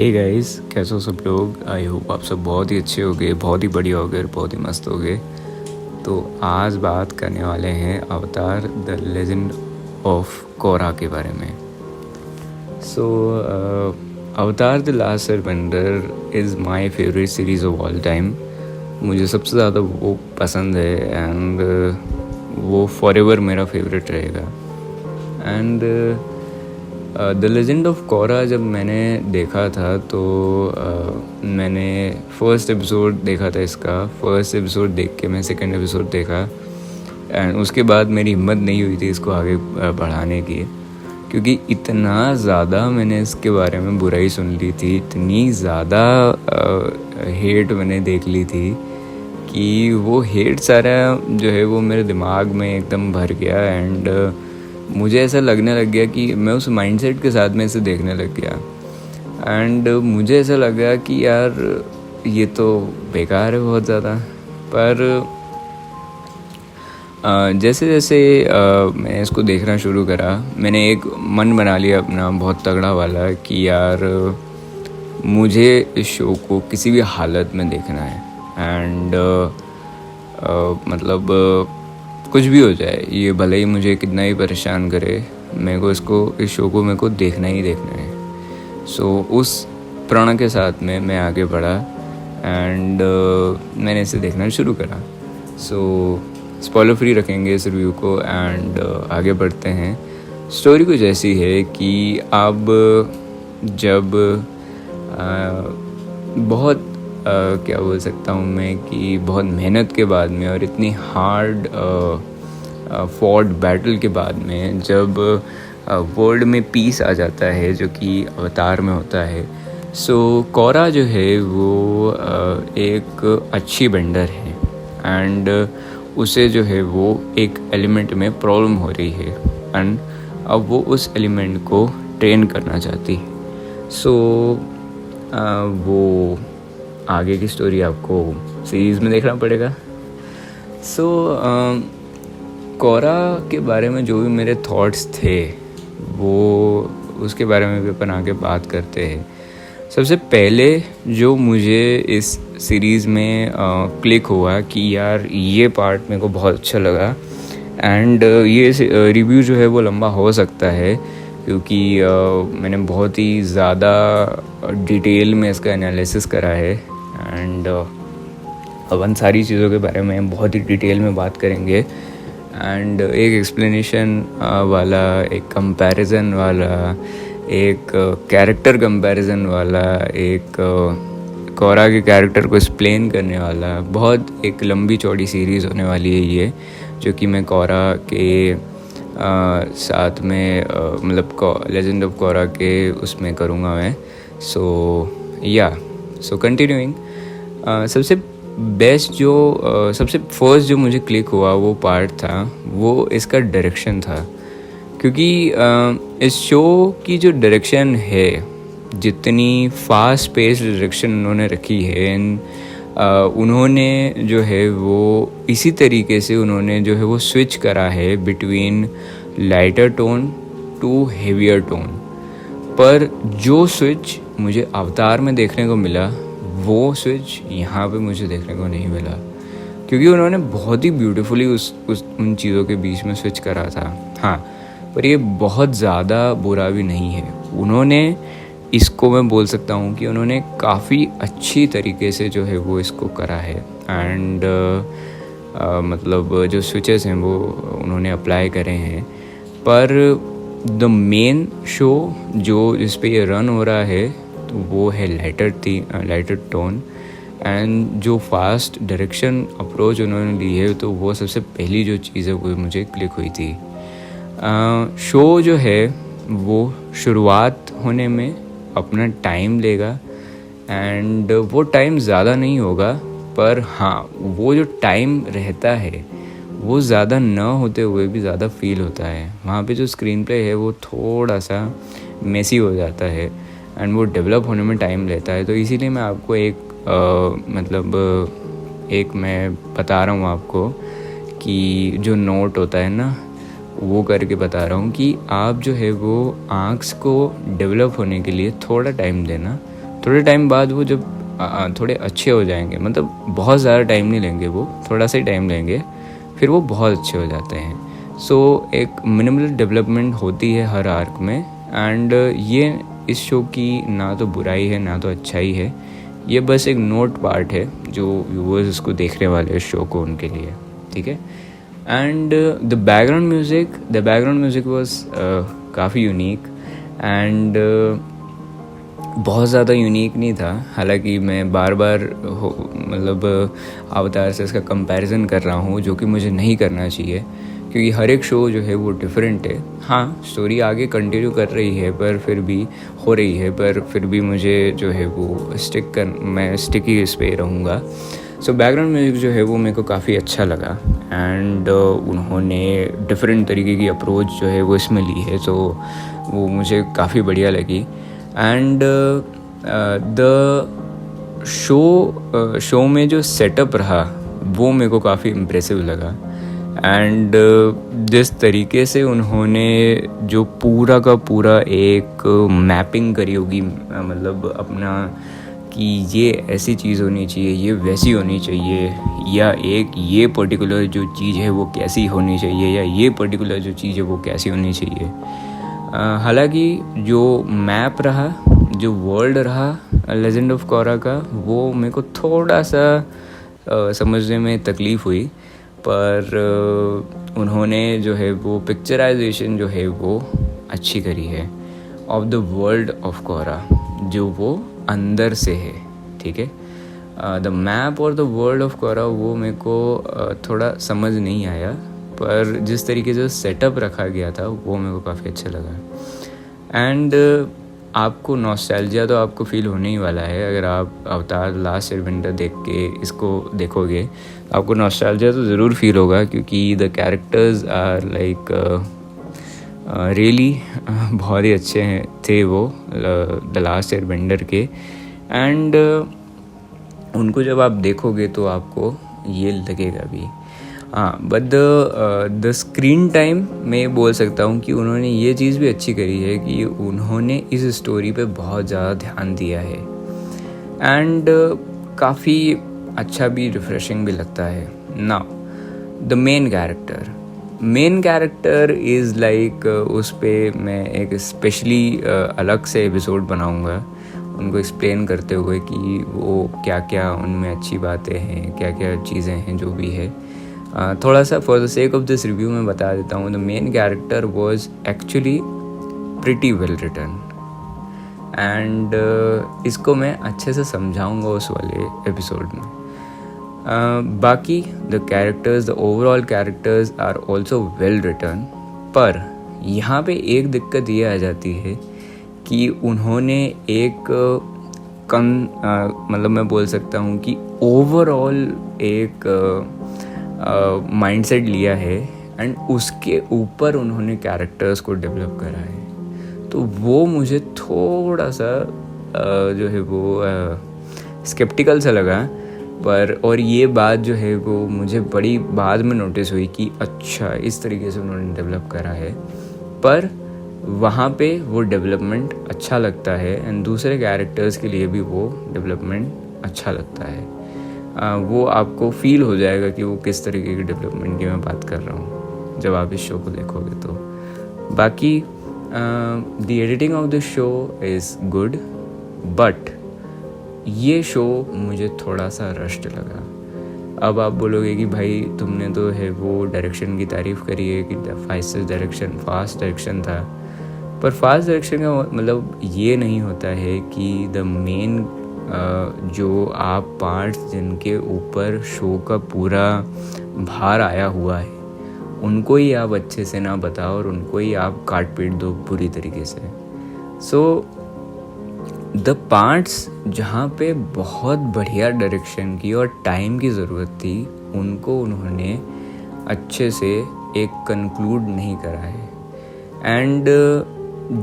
Hey guys, कैसे हो सब लोग। आई होप आप सब बहुत ही अच्छे होगे, बहुत ही बढ़िया होगे, बहुत ही मस्त होगे। तो आज बात करने वाले हैं अवतार द लेजेंड ऑफ कोरा के बारे में। सो अवतार the last Airbender is my favourite series of all time. मुझे सबसे ज़्यादा वो पसंद है एंड वो फॉरएवर मेरा फेवरेट रहेगा। एंड द लेजेंड ऑफ कोरा जब मैंने देखा था तो मैंने फर्स्ट एपिसोड देखा था इसका। फर्स्ट एपिसोड देख के मैं सेकंड एपिसोड देखा एंड उसके बाद मेरी हिम्मत नहीं हुई थी इसको आगे बढ़ाने की, क्योंकि इतना ज़्यादा मैंने इसके बारे में बुराई सुन ली थी, इतनी ज़्यादा हेट मैंने देख ली थी कि वो हेट सारा जो है वो मेरे दिमाग में एकदम भर गया। एंड मुझे ऐसा लगने लग गया कि मैं उस माइंडसेट के साथ में इसे देखने लग गया। एंड मुझे ऐसा लगा कि यार ये तो बेकार है बहुत ज़्यादा। पर जैसे जैसे मैं इसको देखना शुरू करा, मैंने एक मन बना लिया अपना बहुत तगड़ा वाला कि यार मुझे इस शो को किसी भी हालत में देखना है। एंड मतलब कुछ भी हो जाए, ये भले ही मुझे कितना ही परेशान करे, मेरे को इस शो को मेरे को देखना ही देखना है। सो उस प्रण के साथ में मैं आगे बढ़ा एंड मैंने इसे देखना शुरू करा। सो स्पॉइलर फ्री रखेंगे इस रिव्यू को एंड आगे बढ़ते हैं। स्टोरी कुछ ऐसी है कि अब जब बहुत क्या बोल सकता हूँ मैं कि बहुत मेहनत के बाद में और इतनी हार्ड फॉर्ड बैटल के बाद में जब वर्ल्ड में पीस आ जाता है, जो कि अवतार में होता है। सो कोरा जो है वो एक अच्छी बेंडर है एंड उसे जो है वो एक एलिमेंट में प्रॉब्लम हो रही है एंड अब वो उस एलिमेंट को ट्रेन करना चाहती है। सो वो आगे की स्टोरी आपको सीरीज़ में देखना पड़ेगा। सो कोरा के बारे में जो भी मेरे थॉट्स थे वो उसके बारे में भी अपन आगे बात करते हैं। सबसे पहले जो मुझे इस सीरीज़ में क्लिक हुआ कि यार ये पार्ट मेरे को बहुत अच्छा लगा एंड ये रिव्यू जो है वो लंबा हो सकता है, क्योंकि मैंने बहुत ही ज़्यादा डिटेल में इसका एनालिसिस करा है एंड अपन सारी चीज़ों के बारे में बहुत ही डिटेल में बात करेंगे। एंड एक एक्सप्लेनेशन वाला, एक कंपैरिजन वाला, एक कैरेक्टर कंपैरिजन वाला, एक कोरा के कैरेक्टर को एक्सप्लेन करने वाला, बहुत एक लंबी चौड़ी सीरीज़ होने वाली है ये, जो कि मैं कोरा के साथ में मतलब लेजेंड ऑफ कोरा के उसमें करूँगा मैं। सो कंटिन्यूइंग, सबसे बेस्ट जो सबसे फर्स्ट जो मुझे क्लिक हुआ वो पार्ट था वो इसका डायरेक्शन था, क्योंकि इस शो की जो डायरेक्शन है, जितनी फास्ट पेस डायरेक्शन उन्होंने रखी है, उन्होंने जो है वो इसी तरीके से उन्होंने जो है वो स्विच करा है between lighter tone to heavier tone. पर जो स्विच मुझे अवतार में देखने को मिला वो स्विच यहाँ पे मुझे देखने को नहीं मिला, क्योंकि उन्होंने बहुत ही ब्यूटीफुली उन चीज़ों के बीच में स्विच करा था। हाँ, पर ये बहुत ज़्यादा बुरा भी नहीं है। उन्होंने इसको, मैं बोल सकता हूँ कि उन्होंने काफ़ी अच्छी तरीके से जो है वो इसको करा है एंड मतलब जो स्विचेस हैं वो उन्होंने अप्लाई करे हैं। पर द मेन शो जो जिस पे ये रन हो रहा है तो वो है लाइटर टोन एंड जो फास्ट डायरेक्शन अप्रोच उन्होंने ली है, तो वो सबसे पहली जो चीज़ है वो मुझे क्लिक हुई थी। शो जो है वो शुरुआत होने में अपना टाइम लेगा एंड वो टाइम ज़्यादा नहीं होगा, पर हाँ वो जो टाइम रहता है वो ज़्यादा न होते हुए भी ज़्यादा फील होता है। वहाँ पे जो स्क्रीन प्ले है वो थोड़ा सा मेसी हो जाता है एंड वो डेवलप होने में टाइम लेता है। तो इसीलिए मैं आपको एक मैं बता रहा हूँ आपको कि जो नोट होता है ना, वो करके बता रहा हूँ कि आप जो है वो आर्क्स को डेवलप होने के लिए थोड़ा टाइम देना, थोड़े टाइम बाद वो जब थोड़े अच्छे हो जाएंगे, मतलब बहुत ज़्यादा टाइम नहीं लेंगे, वो थोड़ा सा ही टाइम लेंगे, फिर वो बहुत अच्छे हो जाते हैं। सो एक मिनिमल डेवलपमेंट होती है हर आर्क में, एंड ये इस शो की ना तो बुराई है ना तो अच्छाई है, ये बस एक नोट पार्ट है जो व्यूअर्स इसको देखने वाले इस शो को उनके लिए, ठीक है। And the background music was काफ़ी यूनिक, एंड बहुत ज़्यादा यूनिक नहीं था। हालांकि मैं बार बार मतलब अवतार से इसका कंपैरिजन कर रहा हूँ, जो कि मुझे नहीं करना चाहिए, क्योंकि हर एक शो जो है वो डिफरेंट है। हाँ, स्टोरी आगे कंटिन्यू कर रही है, पर फिर भी मुझे जो है वो मैं स्टिकी इस पे रहूँगा। सो बैकग्राउंड म्यूज़िक जो है वो मेरे को काफ़ी अच्छा लगा, एंड उन्होंने डिफरेंट तरीके की अप्रोच जो है वो इसमें ली है, तो वो मुझे काफ़ी बढ़िया लगी। एंड द शो में जो सेटअप रहा वो मेरे को काफ़ी इम्प्रेसिव लगा, एंड जिस तरीके से उन्होंने जो पूरा का पूरा एक मैपिंग करी होगी, मतलब अपना कि ये ऐसी चीज़ होनी चाहिए, ये वैसी होनी चाहिए, या एक ये पर्टिकुलर जो चीज़ है वो कैसी होनी चाहिए, या ये पर्टिकुलर जो चीज़ है वो कैसी होनी चाहिए। हालांकि जो मैप रहा, जो वर्ल्ड रहा लेजेंड ऑफ कोरा का, वो मेरे को थोड़ा सा समझने में तकलीफ़ हुई, पर उन्होंने जो है वो पिक्चराइजेशन जो है वो अच्छी करी है ऑफ द वर्ल्ड ऑफ कोरा, जो वो अंदर से है, ठीक है। द मैप और द वर्ल्ड ऑफ कोरा वो मेरे को थोड़ा समझ नहीं आया, पर जिस तरीके से सेटअप रखा गया था वो मेरे को काफ़ी अच्छा लगा। एंड आपको नॉस्टैल्जिया तो आपको फील होने ही वाला है, अगर आप अवतार लास्ट एयरबेंडर देख के इसको देखोगे आपको नॉस्टैल्जिया तो ज़रूर फील होगा, क्योंकि the characters are like really बहुत ही अच्छे थे वो द लास्ट एयरबेंडर के। एंड उनको जब आप देखोगे तो आपको ये लगेगा भी। हाँ, बट द स्क्रीन टाइम मैं बोल सकता हूँ कि उन्होंने ये चीज़ भी अच्छी करी है कि उन्होंने इस स्टोरी पे बहुत ज़्यादा ध्यान दिया है, एंड काफ़ी अच्छा भी रिफ्रेशिंग भी लगता है। Now the main character is like उस पर मैं एक स्पेशली अलग से एपिसोड बनाऊँगा उनको एक्सप्लेन करते हुए कि वो क्या क्या उनमें अच्छी बातें हैं, क्या क्या चीज़ें हैं जो भी है। थोड़ा सा for the sake of this review में बता देता हूँ। The main character was actually pretty well written, and इसको मैं अच्छे से समझाऊँगा उस वाले एपिसोड में। बाकी the overall characters are also well written, पर यहाँ पे एक दिक्कत ये आ जाती है कि उन्होंने एक मतलब मैं बोल सकता हूँ कि ओवरऑल एक माइंडसेट लिया है, एंड उसके ऊपर उन्होंने कैरेक्टर्स को डेवलप करा है, तो वो मुझे थोड़ा सा जो है वो स्केप्टिकल सा लगा। पर और ये बात जो है वो मुझे बड़ी बाद में नोटिस हुई कि अच्छा इस तरीके से उन्होंने डेवलप करा है, पर वहाँ पे वो डेवलपमेंट अच्छा लगता है, एंड दूसरे कैरेक्टर्स के लिए भी वो डेवलपमेंट अच्छा लगता है। वो आपको फील हो जाएगा कि वो किस तरीके की डेवलपमेंट की मैं बात कर रहा हूँ जब आप इस शो को देखोगे तो। बाकी the editing of the show is good, but ये शो मुझे थोड़ा सा रश्ड लगा। अब आप बोलोगे कि भाई तुमने तो है वो डायरेक्शन की तारीफ़ करी है कि फास्ट डायरेक्शन था, पर फास्ट डायरेक्शन का मतलब ये नहीं होता है कि द मेन जो आप पार्ट्स जिनके ऊपर शो का पूरा भार आया हुआ है उनको ही आप अच्छे से ना बताओ और उनको ही आप काट पीट दो बुरी तरीके से। सो द पार्ट्स जहाँ पे बहुत बढ़िया डायरेक्शन की और टाइम की ज़रूरत थी उनको उन्होंने अच्छे से एक कंक्लूड नहीं करा है, एंड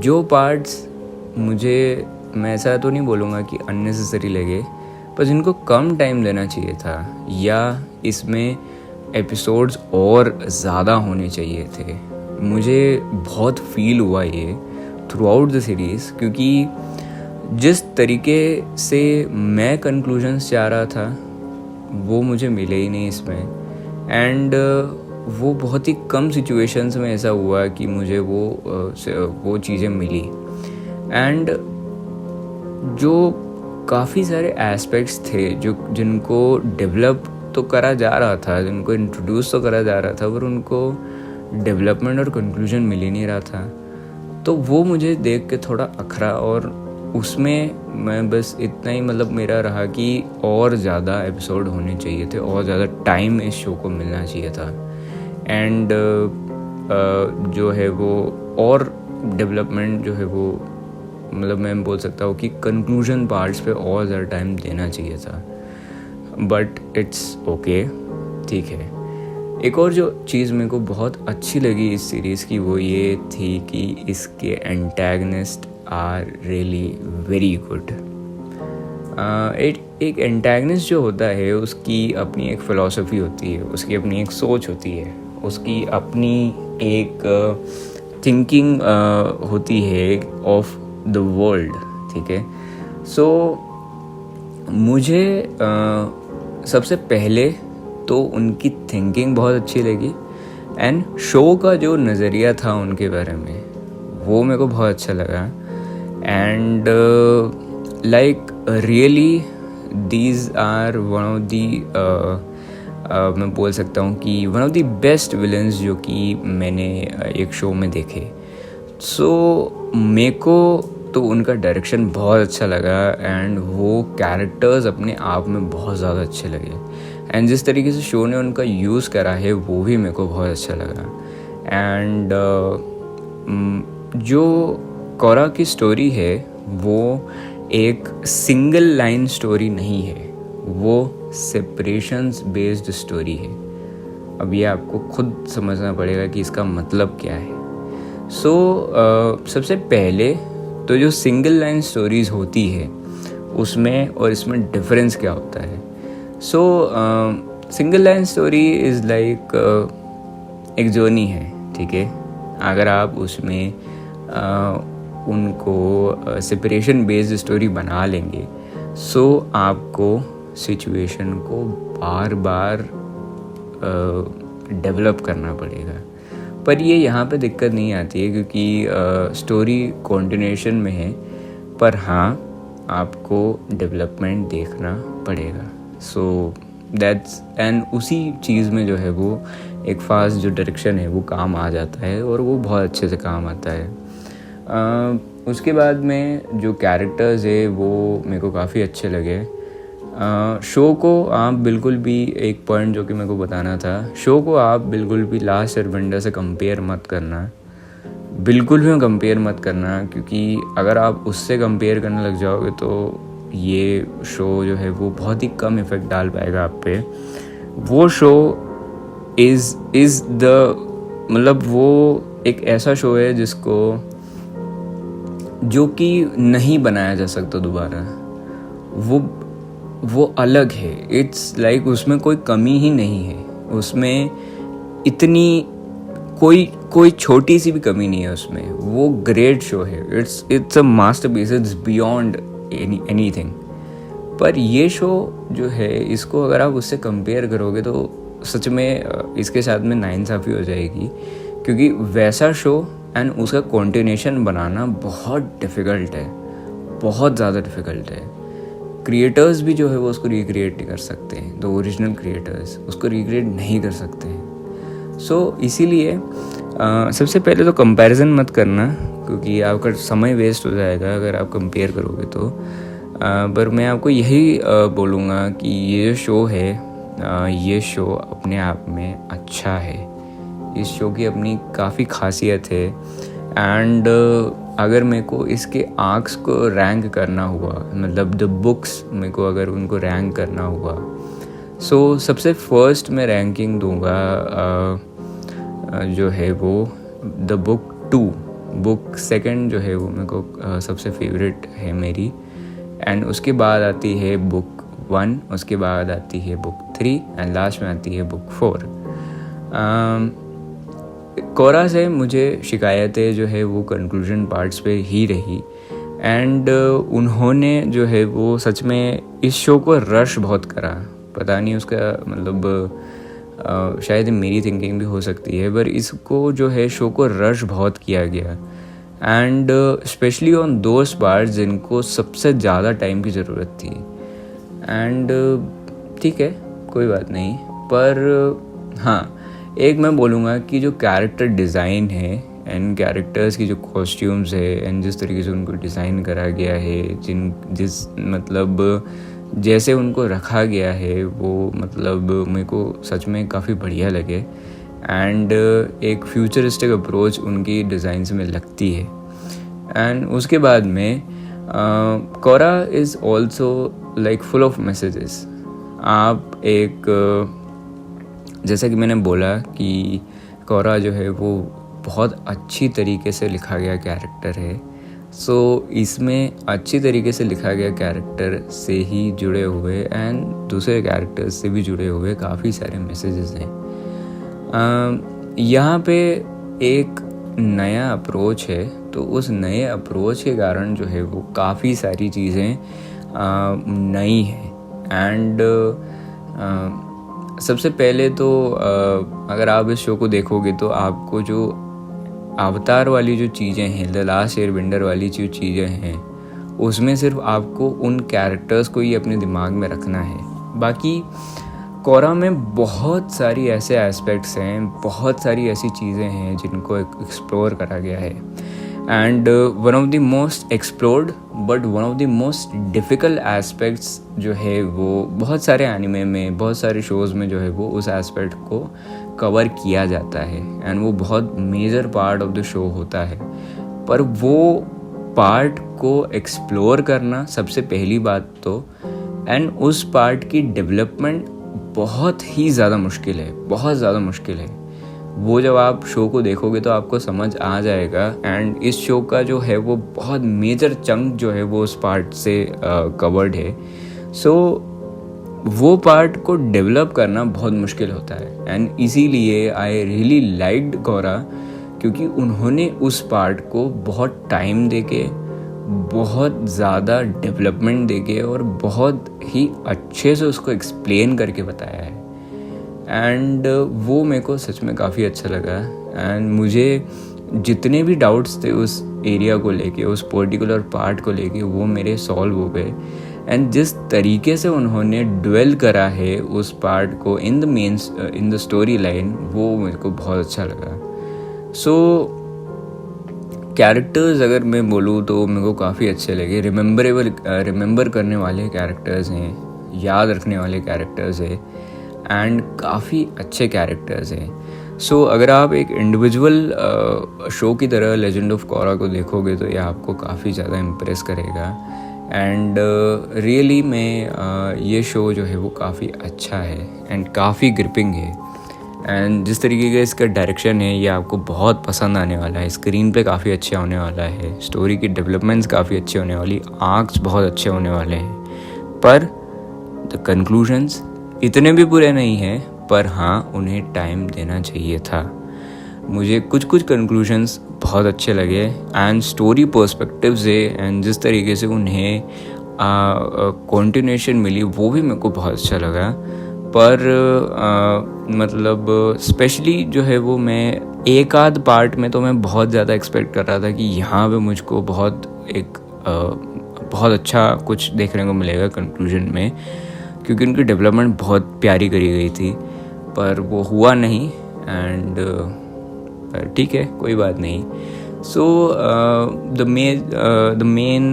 जो पार्ट्स मैं ऐसा तो नहीं बोलूँगा कि अननेसेसरी लगे, पर जिनको कम टाइम देना चाहिए था या इसमें एपिसोड्स और ज़्यादा होने चाहिए थे, मुझे बहुत फील हुआ ये थ्रू आउट द सीरीज़। क्योंकि जिस तरीके से मैं कंक्लूजन्स चाह रहा था वो मुझे मिले ही नहीं इसमें। एंड वो बहुत ही कम सिचुएशंस में ऐसा हुआ कि मुझे वो चीज़ें मिली। एंड जो काफ़ी सारे एस्पेक्ट्स थे जिनको डेवलप तो करा जा रहा था, जिनको इंट्रोड्यूस तो करा जा रहा था, पर उनको डेवलपमेंट और कंक्लूजन मिल ही नहीं रहा था। तो वो मुझे देख के थोड़ा अखरा, और उसमें मैं बस इतना ही मेरा रहा कि और ज़्यादा एपिसोड होने चाहिए थे, और ज़्यादा टाइम इस शो को मिलना चाहिए था। एंड जो है वो और डेवलपमेंट जो है वो मैं बोल सकता हूँ कि कंक्लूजन पार्ट्स पे और ज़्यादा टाइम देना चाहिए था। बट इट्स ओके, ठीक है। एक और जो चीज़ मेरे को बहुत अच्छी लगी इस सीरीज़ की वो ये थी कि इसके antagonist are really very good. एक एंटैगनिस्ट जो होता है उसकी अपनी एक फ़िलॉसफी होती है, उसकी अपनी एक सोच होती है, उसकी अपनी एक थिंकिंग होती है ऑफ द वर्ल्ड, ठीक है। सो मुझे सबसे पहले तो उनकी थिंकिंग बहुत अच्छी लगी, एंड शो का जो नज़रिया था उनके बारे में वो मेरे को बहुत अच्छा लगा। And like really these are one of the मैं बोल सकता हूँ कि one of the best villains जो कि मैंने एक शो में देखे। सो मेरे को तो उनका डायरेक्शन बहुत अच्छा लगा, एंड वो कैरेक्टर्स अपने आप में बहुत ज़्यादा अच्छे लगे, एंड जिस तरीके से शो ने उनका यूज़ करा है वो भी मेरे को बहुत अच्छा लगा। एंड जो कोरा की स्टोरी है वो एक सिंगल लाइन स्टोरी नहीं है, वो सेपरेशंस बेस्ड स्टोरी है। अब ये आपको खुद समझना पड़ेगा कि इसका मतलब क्या है। सो सबसे पहले तो जो सिंगल लाइन स्टोरीज़ होती है उसमें और इसमें डिफरेंस क्या होता है। सो single line story is like एक जर्नी है, ठीक है। अगर आप उसमें उनको सेपरेशन बेस्ड स्टोरी बना लेंगे, सो आपको सिचुएशन को बार बार डेवलप करना पड़ेगा। पर ये यहाँ पे दिक्कत नहीं आती है क्योंकि स्टोरी कॉन्टिन्यूशन में है, पर हाँ आपको डेवलपमेंट देखना पड़ेगा। सो दैट्स एंड उसी चीज़ में जो है वो एक फास्ट जो डायरेक्शन है वो काम आ जाता है, और वो बहुत अच्छे से काम आता है। उसके बाद में जो कैरेक्टर्स है वो मेरे को काफ़ी अच्छे लगे। शो को आप बिल्कुल भी, एक पॉइंट जो कि मेरे को बताना था, शो को आप बिल्कुल भी लास्ट एयरबेंडर से कंपेयर मत करना, बिल्कुल भी कंपेयर मत करना, क्योंकि अगर आप उससे कंपेयर करने लग जाओगे तो ये शो जो है वो बहुत ही कम इफ़ेक्ट डाल पाएगा आप पे। वो शो इज़ द वो एक ऐसा शो है जो कि नहीं बनाया जा सकता दोबारा। वो अलग है, इट्स लाइक उसमें कोई कमी ही नहीं है, उसमें इतनी कोई छोटी सी भी कमी नहीं है उसमें। वो ग्रेट शो है, it's a masterpiece, it's beyond anything. पर ये शो जो है इसको अगर आप उससे कंपेयर करोगे तो सच में इसके साथ में नाइंसाफ़ी हो जाएगी, क्योंकि वैसा शो एंड उसका कॉन्टिन्यूशन बनाना बहुत डिफ़िकल्ट है, बहुत ज़्यादा डिफ़िकल्ट है। क्रिएटर्स भी जो है वो उसको रिक्रिएट नहीं कर सकते हैं, द ओरिजिनल क्रिएटर्स उसको रिक्रिएट नहीं कर सकते हैं। सो इसीलिए सबसे पहले तो कंपैरिजन मत करना, क्योंकि आपका समय वेस्ट हो जाएगा अगर आप कंपेयर करोगे तो। पर मैं आपको यही बोलूँगा कि ये जो शो है, ये शो अपने आप में अच्छा है, इस शो की अपनी काफ़ी खासियत है। एंड अगर मेरे को इसके आर्क्स को रैंक करना हुआ, द बुक्स मेरे को अगर उनको रैंक करना हुआ, सो सबसे फर्स्ट मैं रैंकिंग दूंगा जो है वो द बुक 2। बुक सेकंड जो है वो मेरे को सबसे फेवरेट है मेरी, एंड उसके बाद आती है बुक 1, उसके बाद आती है बुक 3, एंड लास्ट में आती है बुक 4। कोरा से मुझे शिकायतें जो है वो कंक्लूजन पार्ट्स पे ही रही, एंड उन्होंने जो है वो सच में इस शो को रश बहुत करा। पता नहीं उसका मतलब शायद मेरी थिंकिंग भी हो सकती है, पर इसको जो है शो को रश बहुत किया गया and specially on those parts जिनको सबसे ज़्यादा टाइम की ज़रूरत थी। एंड ठीक है, कोई बात नहीं, पर हाँ एक मैं बोलूँगा कि जो कैरेक्टर डिज़ाइन है एंड कैरेक्टर्स की जो कॉस्ट्यूम्स है एंड जिस तरीके से उनको डिज़ाइन करा गया है, जिस मतलब जैसे उनको रखा गया है, वो मतलब मेरे को सच में काफ़ी बढ़िया लगे एंड एक फ्यूचरिस्टिक अप्रोच उनकी डिज़ाइंस में लगती है। एंड उसके बाद में Quora is also like full of messages. आप एक जैसा कि मैंने बोला कि कोरा जो है वो बहुत अच्छी तरीके से लिखा गया कैरेक्टर है। सो इसमें अच्छी तरीके से लिखा गया कैरेक्टर से ही जुड़े हुए एंड दूसरे कैरेक्टर्स से भी जुड़े हुए काफ़ी सारे मैसेजेस हैं। यहाँ पे एक नया अप्रोच है, तो उस नए अप्रोच के कारण जो है वो काफ़ी सारी चीज़ें नई हैं। एंड सबसे पहले तो अगर आप इस शो को देखोगे तो आपको जो अवतार वाली जो चीज़ें हैं, द लास्ट एयरबेंडर वाली जो चीज़ें हैं, उसमें सिर्फ आपको उन कैरेक्टर्स को ही अपने दिमाग में रखना है। बाकी कोरा में बहुत सारी ऐसे एस्पेक्ट्स हैं, बहुत सारी ऐसी चीज़ें हैं जिनको एक्सप्लोर करा गया है and one of the most explored but one of the most difficult aspects जो है वो बहुत सारे एनिमे में, बहुत सारे शोज़ में जो है वो उस एस्पेक्ट को कवर किया जाता है एंड वो बहुत major part of the show होता है। पर वो पार्ट को एक्सप्लोर करना सबसे पहली बात तो, एंड उस पार्ट की डेवलपमेंट बहुत ही ज़्यादा मुश्किल है, बहुत ज़्यादा मुश्किल है। वो जब आप शो को देखोगे तो आपको समझ आ जाएगा एंड इस शो का जो है वो बहुत मेजर चंक जो है वो उस पार्ट से कवर्ड है। सो वो पार्ट को डेवलप करना बहुत मुश्किल होता है एंड इसीलिए आई रियली लाइक्ड कोरा, क्योंकि उन्होंने उस पार्ट को बहुत टाइम देके, बहुत ज़्यादा डेवलपमेंट देके और बहुत ही अच्छे से उसको एक्सप्लेन करके बताया है एंड वो मेरे को सच में काफ़ी अच्छा लगा। एंड मुझे जितने भी डाउट्स थे उस एरिया को लेके, उस पर्टिकुलर पार्ट को लेके, वो मेरे सॉल्व हो गए एंड जिस तरीके से उन्होंने ड्वेल करा है उस पार्ट को इन द स्टोरी लाइन, वो मेरे को बहुत अच्छा लगा। सो कैरेक्टर्स अगर मैं बोलूँ तो मेरे को काफ़ी अच्छे लगे। रिमेंबर करने वाले कैरेक्टर्स हैं, याद रखने वाले कैरेक्टर्स हैं एंड काफ़ी अच्छे कैरेक्टर्स हैं। सो अगर आप एक इंडिविजुअल शो की तरह लेजेंड ऑफ कोरा को देखोगे तो ये आपको काफ़ी ज़्यादा इम्प्रेस करेगा एंड रियली में ये शो जो है वो काफ़ी अच्छा है एंड काफ़ी ग्रिपिंग है एंड जिस तरीके का इसका डायरेक्शन है ये आपको बहुत पसंद आने वाला है। स्क्रीन पे काफ़ी अच्छे होने वाला है, स्टोरी की डेवलपमेंट्स काफ़ी अच्छी होने वाली, आर्क्स बहुत अच्छे होने वाले हैं, पर द कंक्लूजन्स इतने भी बुरे नहीं हैं, पर हाँ उन्हें टाइम देना चाहिए था। मुझे कुछ कंक्लूजन्स बहुत अच्छे लगे एंड स्टोरी पर्सपेक्टिव से एंड जिस तरीके से उन्हें कंटिन्यूएशन मिली वो भी मेरे को बहुत अच्छा लगा। पर मतलब स्पेशली जो है वो मैं एक आध पार्ट में तो मैं बहुत ज़्यादा एक्सपेक्ट कर रहा था कि यहाँ पे मुझको बहुत अच्छा कुछ देखने को मिलेगा कंक्लूजन में, क्योंकि उनकी डेवलपमेंट बहुत प्यारी करी गई थी, पर वो हुआ नहीं एंड ठीक है, कोई बात नहीं। सो द मेन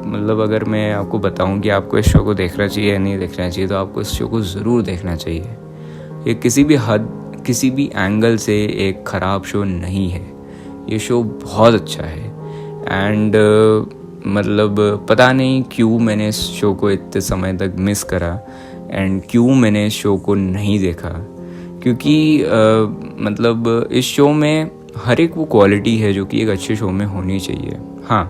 मतलब अगर मैं आपको बताऊं कि आपको इस शो को देखना चाहिए या नहीं देखना चाहिए, तो आपको इस शो को ज़रूर देखना चाहिए। ये किसी भी एंगल से एक ख़राब शो नहीं है, ये शो बहुत अच्छा है एंड मतलब पता नहीं क्यों मैंने इस शो को इतने समय तक मिस करा एंड क्यों मैंने इस शो को नहीं देखा, क्योंकि मतलब इस शो में हर एक वो क्वालिटी है जो कि एक अच्छे शो में होनी चाहिए। हाँ,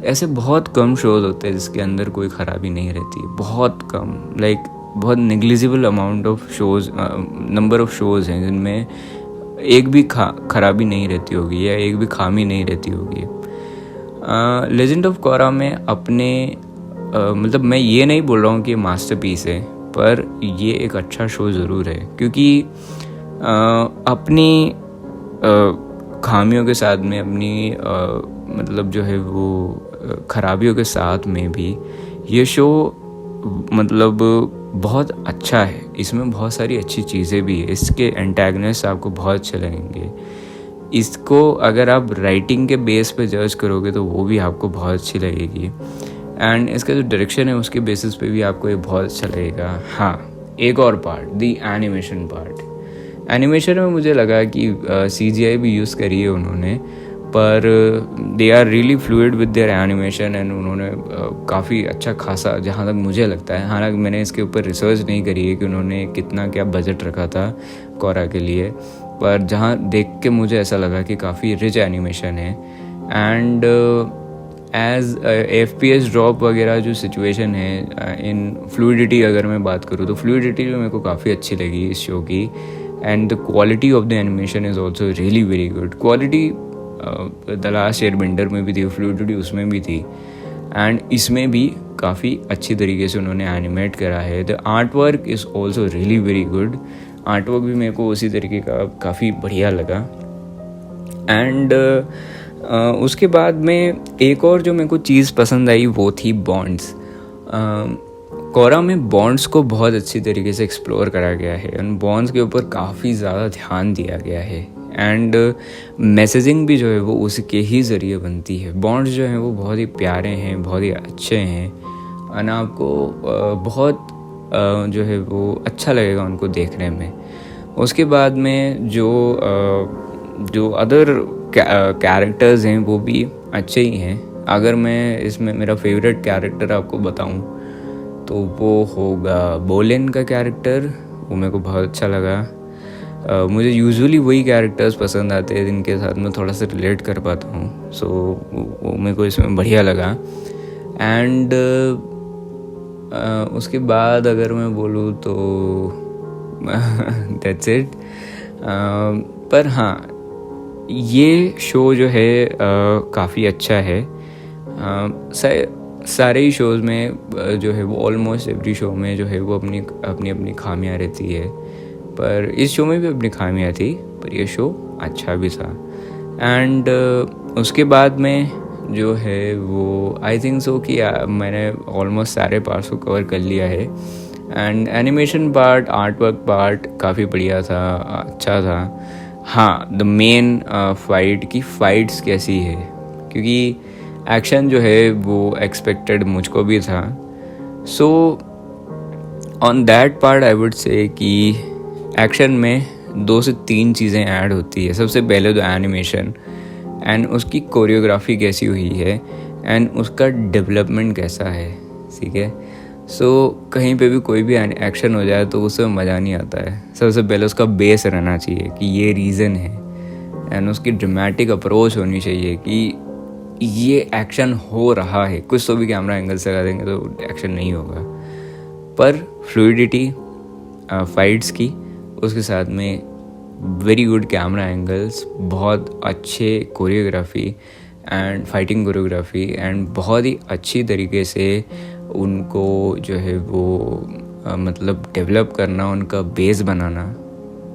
ऐसे बहुत कम शोज़ होते हैं जिसके अंदर कोई ख़राबी नहीं रहती, बहुत कम, लाइक बहुत negligible amount of shows, number of shows हैं जिनमें एक भी खराबी नहीं रहती होगी या एक भी खामी नहीं रहती होगी। लेजेंड ऑफ कोरा में अपने मतलब मैं ये नहीं बोल रहा हूँ कि ये मास्टरपीस है, पर ये एक अच्छा शो ज़रूर है, क्योंकि अपनी खामियों के साथ में, अपनी मतलब जो है वो खराबियों के साथ में भी ये शो मतलब बहुत अच्छा है। इसमें बहुत सारी अच्छी चीज़ें भी है। इसके एंटेगनिस्ट आपको बहुत अच्छे लगेंगे। इसको अगर आप राइटिंग के बेस पे जज करोगे तो वो भी आपको बहुत अच्छी लगेगी, एंड इसका जो डायरेक्शन है उसके बेसिस पे भी आपको ये बहुत अच्छा लगेगा। हाँ, एक और पार्ट, दी एनिमेशन पार्ट। एनिमेशन में मुझे लगा कि CGI भी यूज़ करी है उन्होंने, पर they are really fluid with their animation, and उन्होंने काफ़ी अच्छा खासा, जहाँ तक मुझे लगता है, हालांकि मैंने इसके ऊपर रिसर्च नहीं करी है कि उन्होंने कितना क्या बजट रखा था कोरा के लिए, पर जहाँ देख के मुझे ऐसा लगा कि काफ़ी रिच एनिमेशन है। एंड एज FPS ड्रॉप वगैरह जो सिचुएशन है, इन फ्लूइडिटी अगर मैं बात करूँ तो फ्लूइडिटी भी मेरे को काफ़ी अच्छी लगी इस शो की, and the quality of the animation is also really very good. Quality the last Airbender में भी थी, फ्लूइडिटी उसमें भी थी, एंड इसमें भी काफ़ी अच्छी तरीके से उन्होंने एनिमेट करा है। The art work is also really very good. Art work भी मेरे को उसी तरीके का काफ़ी बढ़िया लगा। एंड उसके बाद में एक और जो मेरे को चीज़ पसंद आई वो थी बॉन्ड्स। कोरा में बॉन्ड्स को बहुत अच्छी तरीके से एक्सप्लोर करा गया है, उन बॉन्ड्स के ऊपर काफ़ी ज़्यादा ध्यान दिया गया है, एंड मैसेजिंग भी जो है वो उसके ही ज़रिए बनती है। बॉन्ड्स जो हैं वो बहुत ही प्यारे हैं, बहुत ही अच्छे हैं, और आपको बहुत जो है वो अच्छा लगेगा उनको देखने में। उसके बाद में जो अदर कैरेक्टर्स हैं वो भी अच्छे ही हैं। अगर मैं इसमें मेरा फेवरेट कैरेक्टर आपको बताऊं तो वो होगा बोलेन का कैरेक्टर। वो मेरे को बहुत अच्छा लगा। मुझे यूजुअली वही कैरेक्टर्स पसंद आते हैं जिनके साथ मैं थोड़ा सा रिलेट कर पाता हूँ, सो वो मेरे को इसमें बढ़िया लगा। एंड उसके बाद अगर मैं बोलूँ तो दैट्स इट। पर हाँ, ये शो जो है काफ़ी अच्छा है। सारे ही शोज़ में जो है वो ऑलमोस्ट एवरी शो में जो है वो अपनी अपनी खामियां रहती है, पर इस शो में भी अपनी खामियां थी, पर ये शो अच्छा भी था। एंड उसके बाद में जो है वो आई थिंक सो कि मैंने ऑलमोस्ट सारे पार्ट्स को कवर कर लिया है। And animation part, art work part काफ़ी बढ़िया था, अच्छा था। हाँ, द मेन फाइट की फाइट्स कैसी है, क्योंकि एक्शन जो है वो एक्सपेक्टेड मुझको भी था। So on that part I would से कि एक्शन में 2 से 3 चीज़ें ऐड होती है। सबसे पहले तो एनिमेशन, एंड उसकी कोरियोग्राफी कैसी हुई है, एंड उसका डेवलपमेंट कैसा है, ठीक है। सो कहीं पे भी कोई भी एक्शन हो जाए तो उसमें मज़ा नहीं आता है। सबसे पहले उसका बेस रहना चाहिए कि ये रीज़न है, एंड उसकी ड्रामेटिक अप्रोच होनी चाहिए कि ये एक्शन हो रहा है। कुछ तो भी कैमरा एंगल से लगा देंगे तो एक्शन नहीं होगा, पर फ्लूइडिटी फाइट्स की, उसके साथ में वेरी गुड कैमरा एंगल्स, बहुत अच्छे choreography and fighting choreography, and बहुत ही अच्छी तरीके से उनको जो है वो मतलब डेवलप करना, उनका बेस बनाना,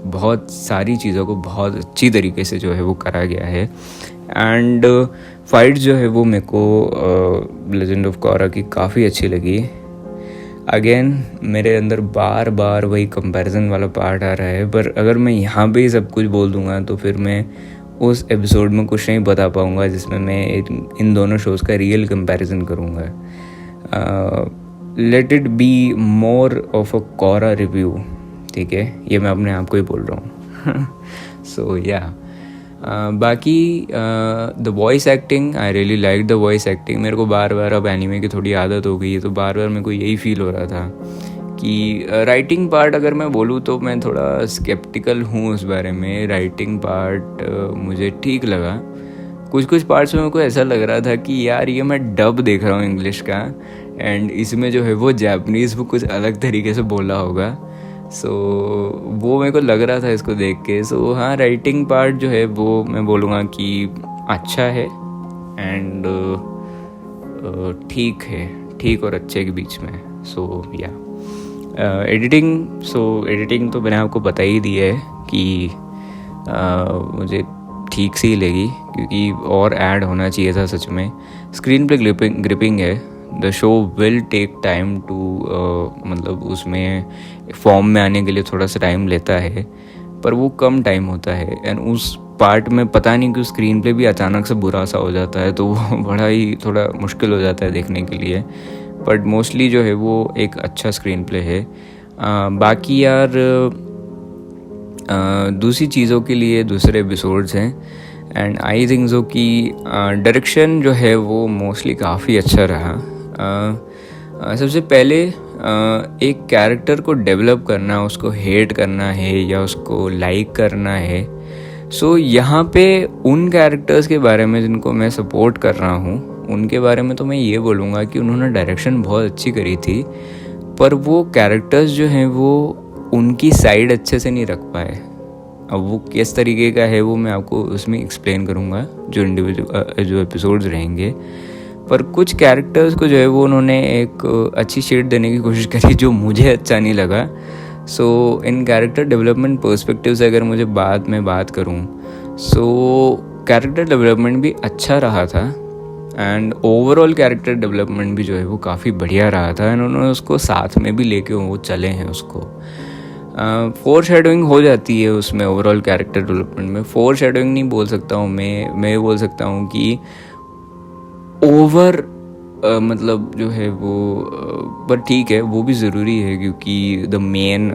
बहुत सारी चीज़ों को बहुत अच्छी तरीके से जो है वो करा गया है। एंड फाइट जो है वो मेरे को लेजेंड ऑफ कोरा की काफ़ी अच्छी लगी। अगेन मेरे अंदर बार बार वही कंपैरिजन वाला पार्ट आ रहा है, पर अगर मैं यहाँ पे ही सब कुछ बोल दूँगा तो फिर मैं उस एपिसोड में कुछ नहीं बता पाऊँगा जिसमें मैं इन दोनों शोज़ का रियल कंपैरिजन करूँगा। Let it be more of a Korra review, ठीक है, ये मैं अपने आप को ही बोल रहा हूँ। सो या बाकी the voice acting, I really like the voice acting. मेरे को बार बार अब एनीमे की थोड़ी आदत हो गई है, तो बार बार मेरे को यही फील हो रहा था कि राइटिंग पार्ट अगर मैं बोलूँ तो मैं थोड़ा स्केप्टिकल हूँ उस बारे में। राइटिंग पार्ट मुझे ठीक लगा। कुछ पार्ट्स में मेरे को ऐसा लग रहा था कि यार ये मैं डब देख रहा हूँ इंग्लिश का, एंड इसमें जो है वो जापानीज़ वो कुछ अलग तरीके से बोला होगा। सो वो मेरे को लग रहा था इसको देख के। सो हाँ, राइटिंग पार्ट जो है वो मैं बोलूँगा कि अच्छा है एंड ठीक है, ठीक और अच्छे के बीच में। सो या एडिटिंग तो मैंने आपको बता ही दिया है कि मुझे ठीक से ही लगी, क्योंकि और ऐड होना चाहिए था सच में। स्क्रीन पे ग्रिपिंग है। The show will take time to मतलब उसमें फॉर्म में आने के लिए थोड़ा सा टाइम लेता है, पर वो कम टाइम होता है। एंड उस पार्ट में पता नहीं क्यों स्क्रीन पे भी अचानक से बुरा सा हो जाता है, तो वो बड़ा ही थोड़ा मुश्किल हो जाता है देखने के लिए। बट मोस्टली जो है वो एक अच्छा स्क्रीन प्ले है। बाकी यार दूसरी चीज़ों के लिए दूसरे एपिसोड्स हैं। एंड आई थिंक सो कि डायरेक्शन जो है वो मोस्टली काफ़ी अच्छा रहा। सबसे पहले एक कैरेक्टर को डेवलप करना, उसको हेट करना है या उसको लाइक करना है। सो यहाँ पे उन कैरेक्टर्स के बारे में जिनको मैं सपोर्ट कर रहा हूँ, उनके बारे में तो मैं ये बोलूँगा कि उन्होंने डायरेक्शन बहुत अच्छी करी थी, पर वो कैरेक्टर्स जो हैं वो उनकी साइड अच्छे से नहीं रख पाए। अब वो किस तरीके का है वो मैं आपको उसमें एक्सप्लेन करूँगा जो इंडिविजुअल जो एपिसोड्स रहेंगे। पर कुछ कैरेक्टर्स को जो है वो उन्होंने एक अच्छी शेड देने की कोशिश करी जो मुझे अच्छा नहीं लगा। सो इन कैरेक्टर डेवलपमेंट पर्सपेक्टिव से अगर मुझे बाद में बात करूँ, सो कैरेक्टर डेवलपमेंट भी अच्छा रहा था एंड ओवरऑल कैरेक्टर डेवलपमेंट भी जो है वो काफ़ी बढ़िया रहा था। एंड उन्होंने उसको साथ में भी लेके वो चले हैं उसको। फोर शेडोइंग हो जाती है उसमें, ओवरऑल कैरेक्टर डेवलपमेंट में फोर शेडोइंग नहीं बोल सकता हूँ मैं बोल सकता हूँ कि ओवर मतलब जो है वो पर ठीक है, वो भी ज़रूरी है क्योंकि द मेन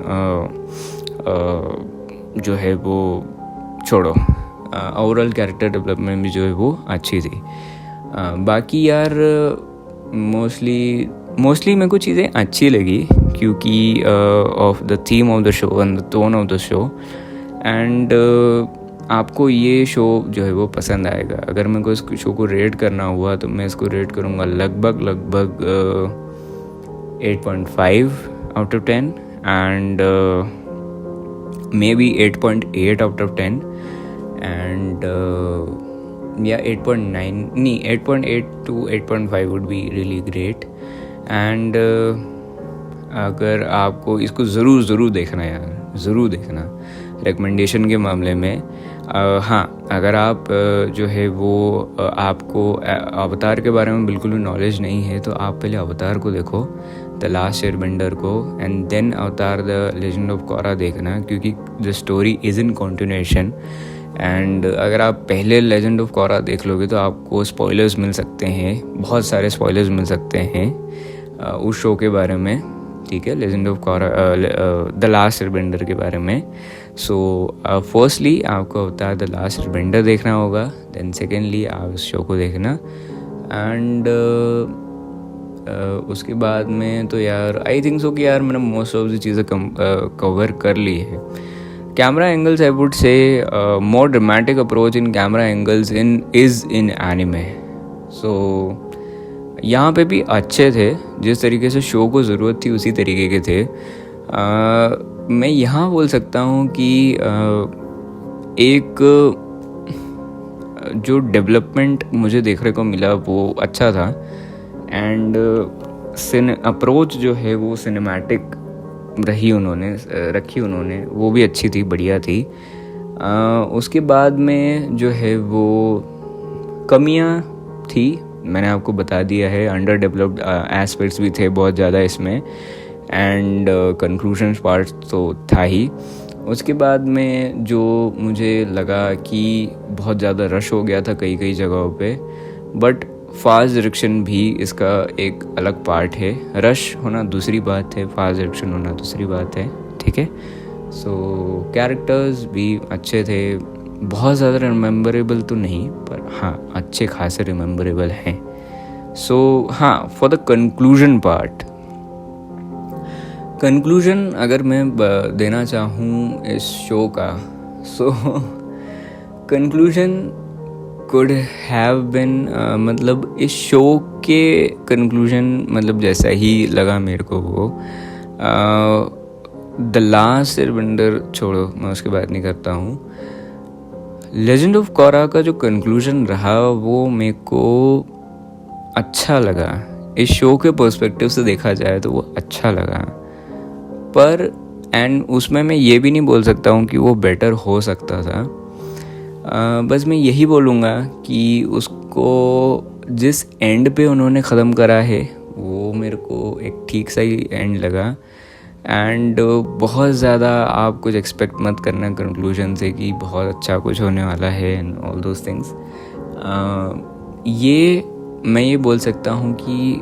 जो है वो छोड़ो, ओवरऑल कैरेक्टर डेवलपमेंट भी जो है वो अच्छी थी। बाकी यार मोस्टली मेरे को चीज़ें अच्छी लगी क्योंकि of the theme of the show and the tone of the show. And आपको ये शो जो है वो पसंद आएगा। अगर मेरे को इस शो को रेट करना हुआ तो मैं इसको रेट करूँगा लगभग 8.5 out of 10 and may be 8.8 out of 10 and या 8.9 नहीं 8.8 to 8.5 would be really great. And अगर आपको इसको ज़रूर देखना यार, ज़रूर देखना रिकमेंडेशन के मामले में। हाँ, अगर आप जो है वो आपको अवतार के बारे में बिल्कुल भी नॉलेज नहीं है तो आप पहले अवतार को देखो, द लास्ट एयरबेंडर को, एंड देन अवतार द लेजेंड ऑफ कोरा देखना, क्योंकि the story is in continuation. And अगर आप पहले लेजेंड ऑफ कोरा देख लोगे तो आपको स्पॉयलर्स मिल सकते हैं, बहुत सारे स्पॉयलर्स मिल सकते हैं उस शो के बारे में, ठीक है, legend of Korra the last airbender के बारे में। सो फर्स्टली आपको अवतार द लास्ट एयरबेंडर देखना होगा, देन सेकेंडली आप इस शो को देखना। एंड उसके बाद में तो यार आई थिंक सो कि यार मैंने मोस्ट ऑफ द चीज़ें कवर कर ली है। Camera angles I would say more dramatic approach in camera angles is in anime. So यहाँ पे भी अच्छे थे, जिस तरीके से शो को ज़रूरत थी उसी तरीके के थे। मैं यहाँ बोल सकता हूँ कि एक जो डेवलपमेंट मुझे देखने को मिला वो अच्छा था। एंड अप्रोच जो है वो सिनेमैटिक रखी उन्होंने वो भी अच्छी थी, बढ़िया थी। उसके बाद में जो है वो कमियाँ थी, मैंने आपको बता दिया है। अंडर डेवलप्ड एस्पेक्ट्स भी थे बहुत ज़्यादा इसमें, एंड कंक्लूजन पार्ट तो था ही। उसके बाद में जो मुझे लगा कि बहुत ज़्यादा रश हो गया था कई जगहों पे, बट फास्ट डायरेक्शन भी इसका एक अलग पार्ट है। रश होना दूसरी बात है, फास्ट डायरेक्शन होना दूसरी बात है, ठीक है। सो कैरेक्टर्स भी अच्छे थे, बहुत ज़्यादा रिमेम्बरेबल तो नहीं, पर हाँ अच्छे खासे रिमेम्बरेबल हैं। सो हाँ, for the conclusion part, conclusion अगर मैं देना चाहूँ इस शो का, so conclusion could have been मतलब इस शो के कंक्लूजन मतलब जैसा ही लगा मेरे को वो द लास्ट एयरबेंडर छोड़ो, मैं उसकी बात नहीं करता हूँ। लेजेंड ऑफ कोरा का जो कंक्लूजन रहा वो मेरे को अच्छा लगा। इस शो के पर्सपेक्टिव से देखा जाए तो वो अच्छा लगा, पर एंड उसमें मैं ये भी नहीं बोल सकता हूँ कि वो बेटर हो सकता था। बस मैं यही बोलूँगा कि उसको जिस एंड पे उन्होंने ख़त्म करा है वो मेरे को एक ठीक सा ही एंड लगा। एंड बहुत ज़्यादा आप कुछ एक्सपेक्ट मत करना कंक्लूजन से कि बहुत अच्छा कुछ होने वाला है एंड ऑल दोज थिंग्स। ये मैं ये बोल सकता हूँ कि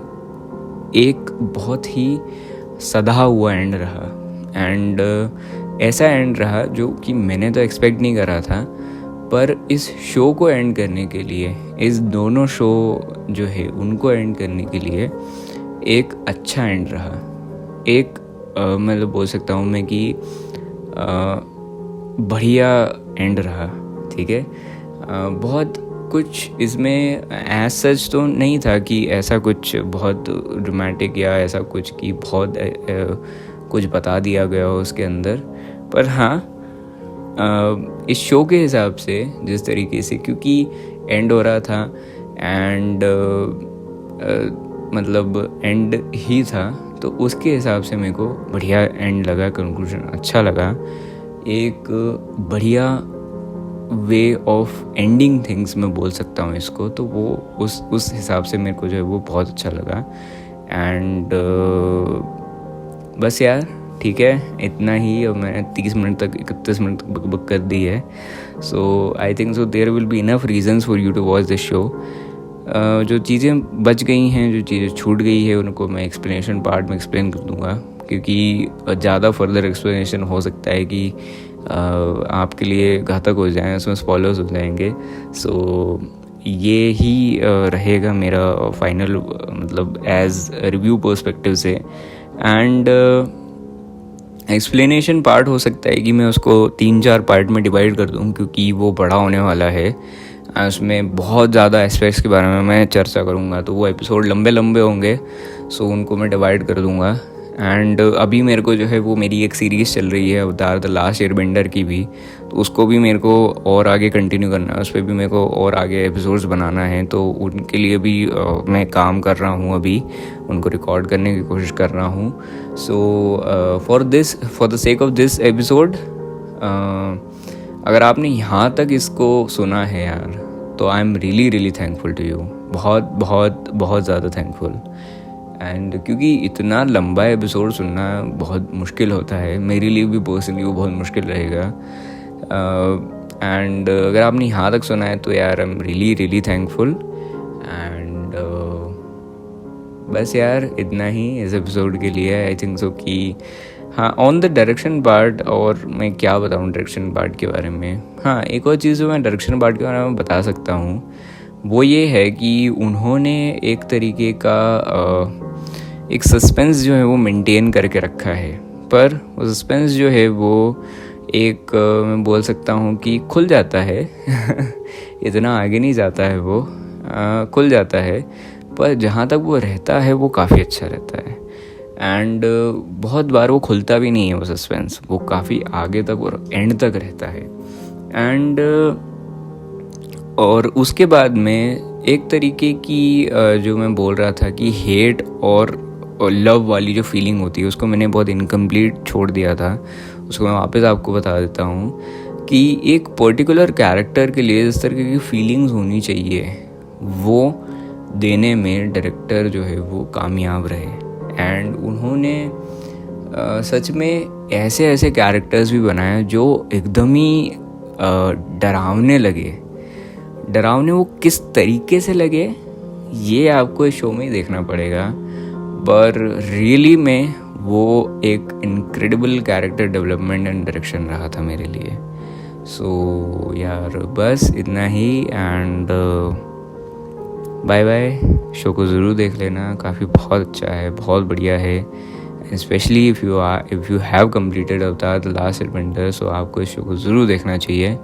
एक बहुत ही सधा हुआ एंड रहा, एंड ऐसा एंड रहा जो कि मैंने तो एक्सपेक्ट नहीं करा था। पर इस शो को एंड करने के लिए, इस दोनों शो जो है उनको एंड करने के लिए एक अच्छा एंड रहा। एक मतलब बोल सकता हूँ मैं कि बढ़िया एंड रहा, ठीक है। बहुत कुछ इसमें एज सच तो नहीं था कि ऐसा कुछ बहुत ड्रामेटिक या ऐसा कुछ कि बहुत कुछ बता दिया गया हो उसके अंदर, पर हाँ इस शो के हिसाब से जिस तरीके से, क्योंकि एंड हो रहा था एंड मतलब एंड ही था, तो उसके हिसाब से मेरे को बढ़िया एंड लगा, कंक्लूजन अच्छा लगा। एक बढ़िया वे ऑफ एंडिंग थिंग्स मैं बोल सकता हूँ इसको, तो वो उस हिसाब से मेरे को जो है वो बहुत अच्छा लगा। एंड बस यार ठीक है, इतना ही। अब मैंने 31 मिनट तक बक कर दी है। So I think so there will be enough reasons for you to watch this show. जो चीज़ें बच गई हैं, जो चीज़ें छूट गई है, उनको मैं एक्सप्लेनेशन पार्ट में एक्सप्लेन कर दूँगा, क्योंकि ज़्यादा फर्दर एक्सप्लेनेशन हो सकता है कि आपके लिए घातक हो जाए, उसमें स्पॉयलर्स हो जाएंगे। सो ये ही रहेगा मेरा फाइनल मतलब एज रिव्यू पर्सपेक्टिव से। एंड एक्सप्लेनेशन पार्ट हो सकता है कि मैं उसको 3-4 पार्ट में डिवाइड कर दूँ, क्योंकि वो बड़ा होने वाला है। उसमें बहुत ज़्यादा एस्पेक्ट्स के बारे में मैं चर्चा करूँगा, तो वो एपिसोड लंबे होंगे। सो उनको मैं डिवाइड कर दूँगा। एंड अभी मेरे को जो है वो मेरी एक सीरीज़ चल रही है अवतार द लास्ट एयरबेंडर की भी, तो उसको भी मेरे को और आगे कंटिन्यू करना है, उस पर भी मेरे को और आगे एपिसोड्स बनाना है। तो उनके लिए भी मैं काम कर रहा हूँ, अभी उनको रिकॉर्ड करने की कोशिश कर रहा हूँ। So for the sake of this episode, अगर आपने यहाँ तक इसको सुना है यार, तो I am really thankful to you. बहुत ज़्यादा थैंकफुल। एंड क्योंकि इतना लंबा एपिसोड सुनना बहुत मुश्किल होता है, मेरे लिए भी पर्सनली वो बहुत मुश्किल रहेगा। एंड अगर आपने यहाँ तक सुना है तो यार आई एम रियली थैंकफुल। एंड बस यार इतना ही इस एपिसोड के लिए। आई थिंक सो कि हाँ, ऑन द डायरेक्शन पार्ट, और मैं क्या बताऊँ डायरेक्शन पार्ट के बारे में। हाँ, एक और चीज़ जो मैं डायरेक्शन पार्ट के बारे में बता सकता हूँ वो ये है कि उन्होंने एक तरीके का एक सस्पेंस जो है वो मेंटेन करके रखा है, पर वो सस्पेंस जो है वो एक मैं बोल सकता हूँ कि खुल जाता है इतना आगे नहीं जाता है वो, खुल जाता है, पर जहाँ तक वो रहता है वो काफ़ी अच्छा रहता है। एंड बहुत बार वो खुलता भी नहीं है वो सस्पेंस, वो काफ़ी आगे तक और एंड तक रहता है। एंड और उसके बाद में एक तरीके की जो मैं बोल रहा था कि हेट और लव वाली जो फीलिंग होती है उसको मैंने बहुत इनकम्प्लीट छोड़ दिया था, उसको मैं वापस आपको बता देता हूँ कि एक पर्टिकुलर कैरेक्टर के लिए जिस तरह की फीलिंग्स होनी चाहिए वो देने में डायरेक्टर जो है वो कामयाब रहे। एंड उन्होंने सच में ऐसे कैरेक्टर्स भी बनाए जो एकदम ही डरावने लगे। डरावने वो किस तरीके से लगे ये आपको इस शो में ही देखना पड़ेगा, पर रियली में वो एक incredible character development and direction रहा था मेरे लिए। सो यार बस इतना ही। And bye bye. शो को ज़रूर देख लेना, काफ़ी बहुत अच्छा है, बहुत बढ़िया है। Specially if you have completed अवतार द लास्ट एयरबेंडर, सो आपको इस शो को ज़रूर देखना चाहिए।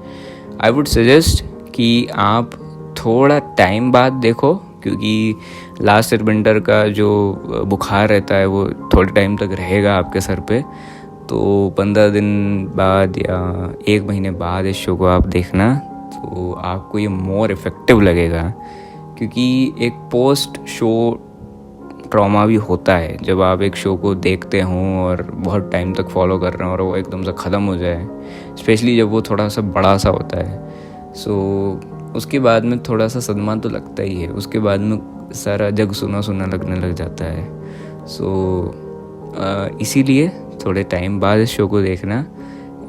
आई वुड सजेस्ट कि आप थोड़ा टाइम बाद देखो, क्योंकि लास्ट एयरबेंडर का जो बुखार रहता है वो थोड़े टाइम तक रहेगा आपके सर पे, तो 15 दिन बाद या 1 महीने बाद इस शो को आप देखना, तो आपको ये मोर इफ़ेक्टिव लगेगा। क्योंकि एक पोस्ट शो ट्रॉमा भी होता है जब आप एक शो को देखते हों और बहुत टाइम तक फॉलो कर रहे हो और वो एकदम से ख़त्म हो जाए, स्पेशली जब वो थोड़ा सा बड़ा सा होता है। सो उसके बाद में थोड़ा सा सदमा तो लगता ही है, उसके बाद में सारा जग सुना सुना लगने लग जाता है। सो इसीलिए थोड़े टाइम बाद इस शो को देखना,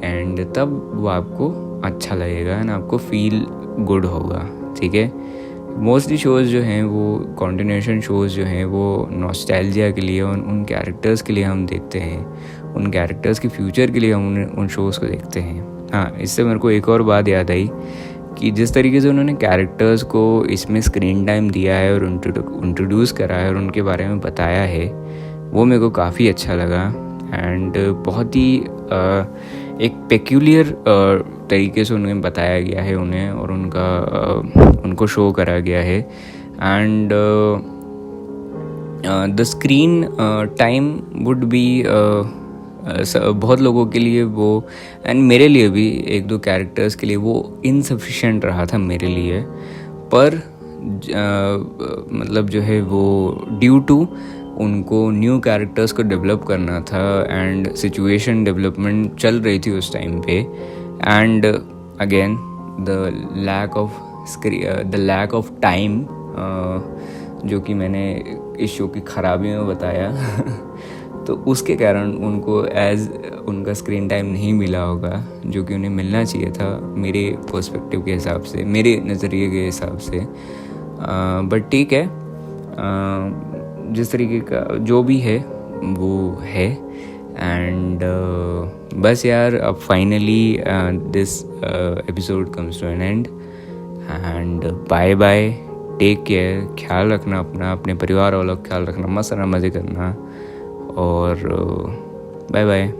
एंड तब वो आपको अच्छा लगेगा एंड आपको फील गुड होगा, ठीक है। मोस्टली शोज़ जो हैं वो कॉन्टिन्यूशन शोज़ जो हैं वो नॉस्टैल्जिया के लिए, उन कैरेक्टर्स के लिए हम देखते हैं, उन कैरेक्टर्स के फ्यूचर के लिए हम उन शोज़ को देखते हैं। हाँ, इससे मेरे को एक और बात याद आई कि जिस तरीके से उन्होंने कैरेक्टर्स को इसमें स्क्रीन टाइम दिया है और इंट्रोड्यूस करा है और उनके बारे में बताया है, वो मेरे को काफ़ी अच्छा लगा। एंड बहुत ही एक पेक्यूलियर तरीके से उन्हें बताया गया है उन्हें, और उनको शो करा गया है। And the screen time would be बहुत लोगों के लिए वो, एंड मेरे लिए भी 1-2 कैरेक्टर्स के लिए वो इनसफिशिएंट रहा था मेरे लिए। पर मतलब जो है वो ड्यू टू उनको न्यू कैरेक्टर्स को डेवलप करना था एंड सिचुएशन डेवलपमेंट चल रही थी उस टाइम पे, and again the lack of time जो कि मैंने इस शो की खराबी में बताया तो उसके कारण उनको उनका स्क्रीन टाइम नहीं मिला होगा जो कि उन्हें मिलना चाहिए था, मेरे पर्सपेक्टिव के हिसाब से, मेरे नज़रिए के हिसाब से। बट ठीक है, जिस तरीके का जो भी है वो है। एंड बस यार, अब finally this episode comes to an end, and bye bye, take care, ख्याल रखना अपना, अपने परिवार वालों का ख्याल रखना, मस्त रहना, मज़े करना, और बाय बाय।